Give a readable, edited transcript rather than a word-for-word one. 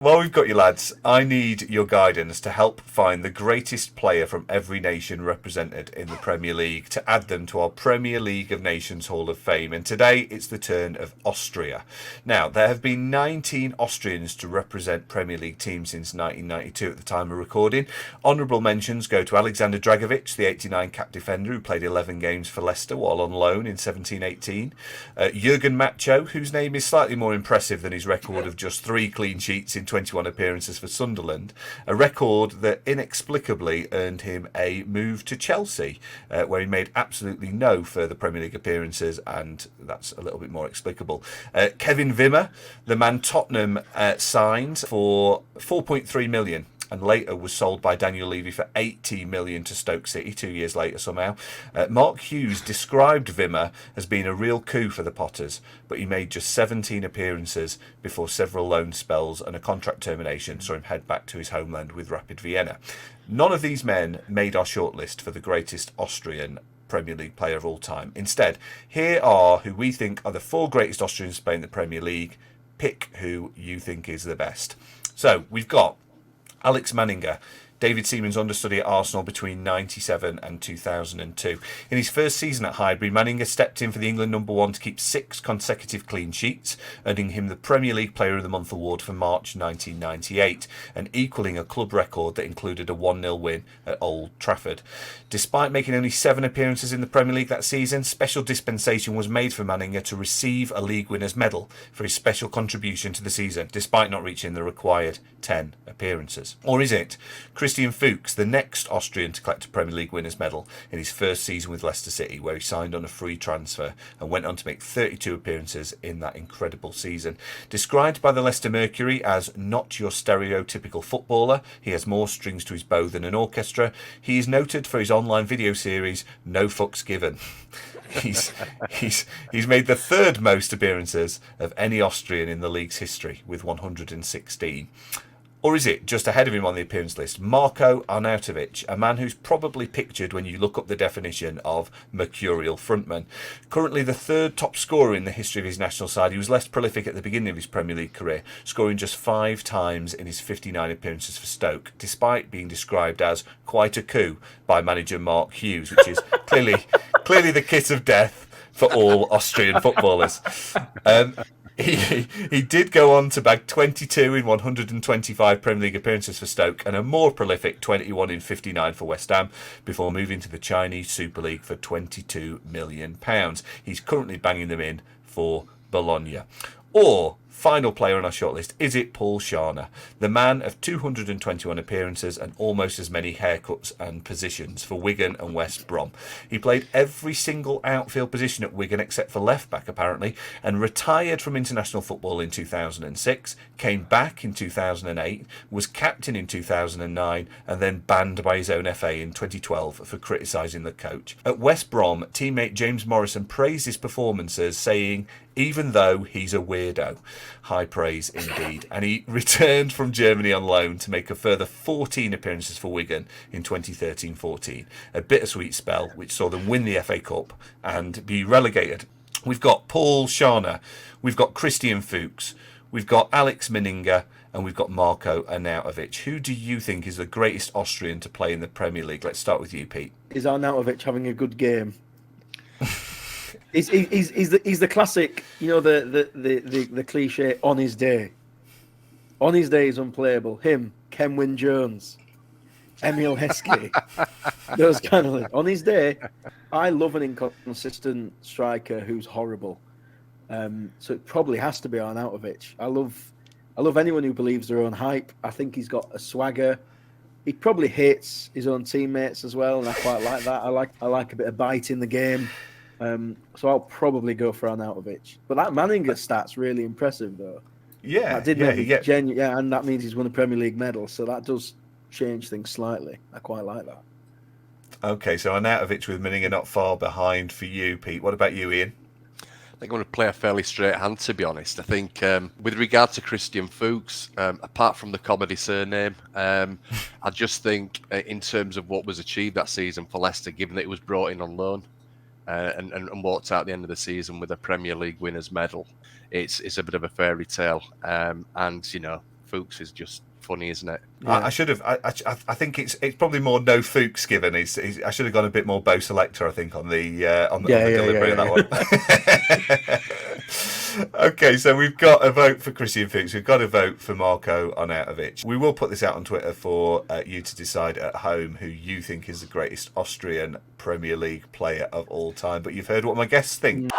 While we've got you, lads, I need your guidance to help find the greatest player from every nation represented in the Premier League to add them to our Premier League of Nations Hall of Fame. And today it's the turn of Austria. Now, there have been 19 Austrians to represent Premier League teams since 1992 at the time of recording. Honourable mentions go to Alexander Dragovic, the 89 cap defender who played 11 games for Leicester while on loan in 17-18. Jurgen Macho, whose name is slightly more impressive than his record of just 3 clean sheets in 21 appearances for Sunderland, a record that inexplicably earned him a move to Chelsea, where he made absolutely no further Premier League appearances, and that's a little bit more explicable. Kevin Wimmer, the man Tottenham signed for 4.3 million and later was sold by Daniel Levy for 80 million to Stoke City 2 years later somehow. Mark Hughes described Wimmer as being a real coup for the Potters, but he made just 17 appearances before several loan spells and a contract termination saw him head back to his homeland with Rapid Vienna. None of these men made our shortlist for the greatest Austrian Premier League player of all time. Instead, here are who we think are the 4 greatest Austrians to play in the Premier League. Pick who you think is the best. So, we've got Alex Manninger, David Seaman's understudy at Arsenal between 1997 and 2002. In his first season at Highbury, Manninger stepped in for the England number 1 to keep 6 consecutive clean sheets, earning him the Premier League Player of the Month award for March 1998, and equalling a club record that included a 1-0 win at Old Trafford. Despite making only 7 appearances in the Premier League that season, special dispensation was made for Manninger to receive a league winner's medal for his special contribution to the season, despite not reaching the required 10 appearances. Or is it Christian Fuchs, the next Austrian to collect a Premier League winners' medal in his first season with Leicester City, where he signed on a free transfer and went on to make 32 appearances in that incredible season? Described by the Leicester Mercury as not your stereotypical footballer, he has more strings to his bow than an orchestra. He is noted for his online video series No Fucks Given. He's made the 3rd most appearances of any Austrian in the league's history with 116. Or is it, just ahead of him on the appearance list, Marko Arnautovic, a man who's probably pictured when you look up the definition of mercurial frontman. Currently the 3rd top scorer in the history of his national side, he was less prolific at the beginning of his Premier League career, scoring just 5 times in his 59 appearances for Stoke, despite being described as quite a coup by manager Mark Hughes, which is clearly the kiss of death for all Austrian footballers. He did go on to bag 22 in 125 Premier League appearances for Stoke and a more prolific 21 in 59 for West Ham before moving to the Chinese Super League for £22 million. He's currently banging them in for Bologna. Or, final player on our shortlist, is it Paul Scharner, the man of 221 appearances and almost as many haircuts and positions for Wigan and West Brom. He played every single outfield position at Wigan except for left back apparently, and retired from international football in 2006, came back in 2008, was captain in 2009 and then banned by his own FA in 2012 for criticising the coach. At West Brom, teammate James Morrison praised his performances, saying, even though he's a weirdo. High praise indeed. And he returned from Germany on loan to make a further 14 appearances for Wigan in 2013-14. A bittersweet spell which saw them win the FA Cup and be relegated. We've got Paul Scharner, we've got Christian Fuchs, we've got Alex Manninger, and we've got Marko Arnautovic. Who do you think is the greatest Austrian to play in the Premier League? Let's start with you, Pete. Is Arnautovic having a good game? He's the classic, you know, the cliche on his day. On his day is unplayable. Him, Kenwyn Jones, Emil Heskey, those kind of things. On his day, I love an inconsistent striker who's horrible. So it probably has to be Arnautovic. I love anyone who believes their own hype. I think he's got a swagger. He probably hates his own teammates as well, and I quite like that. I like a bit of bite in the game. So I'll probably go for Arnautovic. But that Manninger stat's really impressive, though. Yeah, and that means he's won a Premier League medal, so that does change things slightly. I quite like that. Okay, so Arnautovic with Manninger not far behind for you, Pete. What about you, Ian? I think I'm going to play a fairly straight hand, to be honest. I think with regard to Christian Fuchs, apart from the comedy surname, I just think in terms of what was achieved that season for Leicester, given that it was brought in on loan, and walked out at the end of the season with a Premier League winners' medal. It's a bit of a fairy tale, and you know, Fuchs is just funny, isn't it? I should have. I think it's probably more no Fuchs given. I should have gone a bit more Bo Selector. I think on the delivery of that one. Okay, so we've got a vote for Christian Fuchs. We've got a vote for Marko Arnautovic. We will put this out on Twitter for you to decide at home who you think is the greatest Austrian Premier League player of all time. But you've heard what my guests think.